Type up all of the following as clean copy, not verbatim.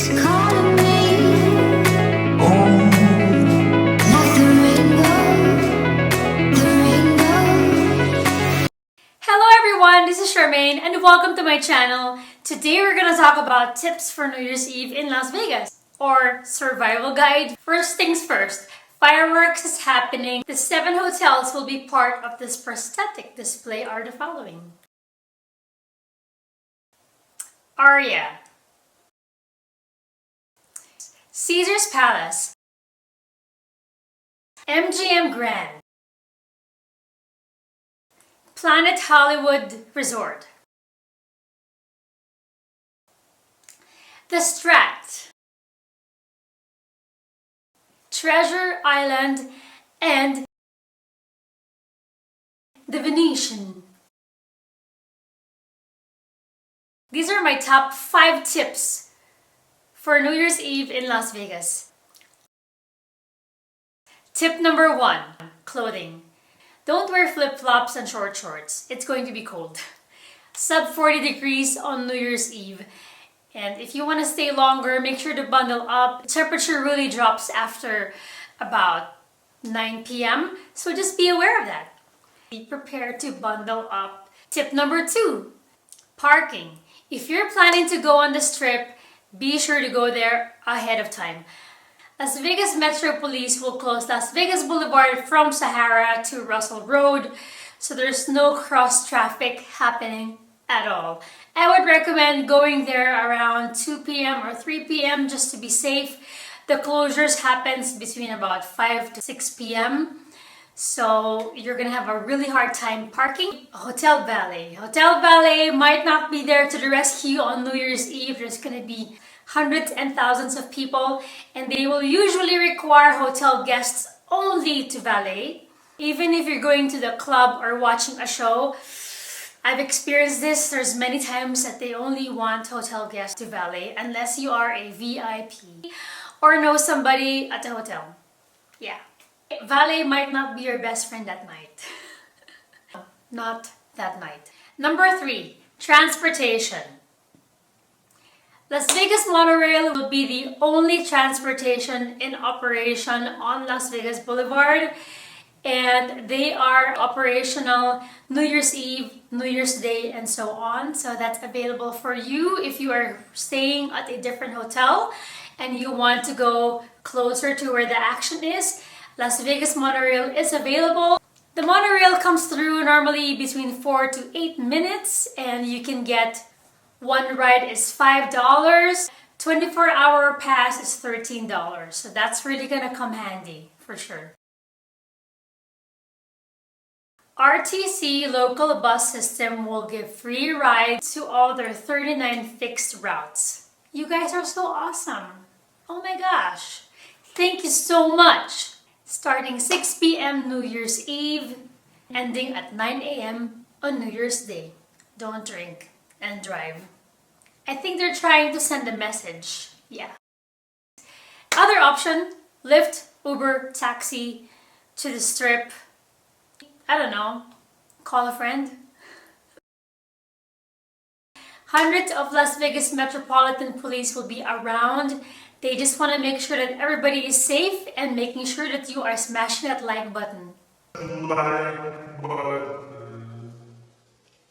calling me. Like the rainbow. Hello everyone, this is Charmaine and welcome to my channel. Today we're gonna talk about tips for New Year's Eve in Las Vegas, or survival guide. First things first, fireworks is happening. The 7 hotels will be part of this prosthetic display are the following: Aria, Caesar's Palace, MGM Grand, Planet Hollywood Resort, The Strat, Treasure Island, and The Venetian. These are my top 5 tips for New Year's Eve in Las Vegas. Tip number 1, clothing. Don't wear flip-flops and short shorts. It's going to be cold. Sub 40 degrees on New Year's Eve. And if you want to stay longer, make sure to bundle up. The temperature really drops after about 9 p.m. So just be aware of that. Be prepared to bundle up. Tip number 2, parking. If you're planning to go on the Strip, be sure to go there ahead of time. Las Vegas Metro Police will close Las Vegas Boulevard from Sahara to Russell Road, so there's no cross traffic happening at all. I would recommend going there around 2 p.m. or 3 p.m. just to be safe. The closures happens between about 5 to 6 p.m. So you're gonna have a really hard time parking. Hotel valet. Hotel valet might not be there to the rescue on New Year's Eve. There's gonna be hundreds and thousands of people, and they will usually require hotel guests only to valet. Even if you're going to the club or watching a show, I've experienced this. There's many times that they only want hotel guests to valet unless you are a VIP or know somebody at the hotel. Yeah. Valet might not be your best friend that night. Not that night. Number 3, transportation. Las Vegas Monorail will be the only transportation in operation on Las Vegas Boulevard, and they are operational New Year's Eve, New Year's Day, and so on. So that's available for you if you are staying at a different hotel and you want to go closer to where the action is. Las Vegas Monorail is available. The monorail comes through normally between 4 to 8 minutes, and you can get one ride is $5. 24-hour pass is $13. So that's really gonna come handy for sure. RTC local bus system will give free rides to all their 39 fixed routes. You guys are so awesome. Oh my gosh. Thank you so much. Starting 6 p.m. New Year's Eve, ending at 9 a.m. on New Year's Day. Don't drink and drive. I think they're trying to send a message. Yeah. Other option, Lyft, Uber, taxi to the Strip. I don't know, call a friend. Hundreds of Las Vegas Metropolitan Police will be around. They just want to make sure that everybody is safe and making sure that you are smashing that like button. Like button.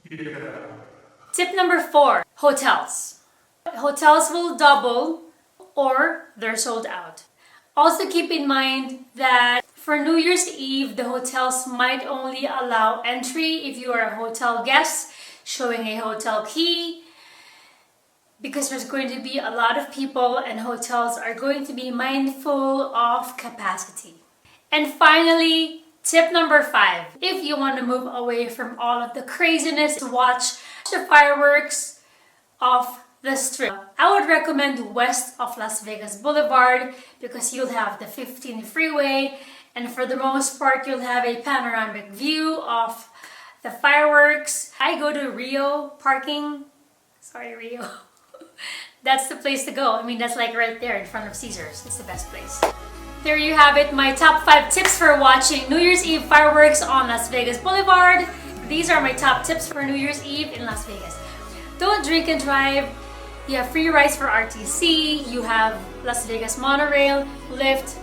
Yeah. Tip number 4, hotels. Hotels will double or they're sold out. Also keep in mind that for New Year's Eve, the hotels might only allow entry if you are a hotel guest showing a hotel key, because there's going to be a lot of people and hotels are going to be mindful of capacity. And finally, tip number 5, if you want to move away from all of the craziness to watch the fireworks off the Strip, I would recommend west of Las Vegas Boulevard because you'll have the 15 freeway, and for the most part you'll have a panoramic view of the fireworks. I go to Rio parking. Sorry, Rio. That's the place to go. I mean, that's like right there in front of Caesar's. It's the best place. There you have it, my top 5 tips for watching New Year's Eve fireworks on Las Vegas Boulevard. These are my top tips for New Year's Eve in Las Vegas. Don't drink and drive. You have free rides for RTC, you have Las Vegas Monorail, Lyft,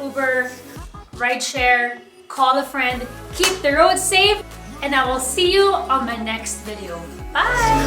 Uber, rideshare, call a friend. Keep the road safe, and I will see you on my next video. Bye!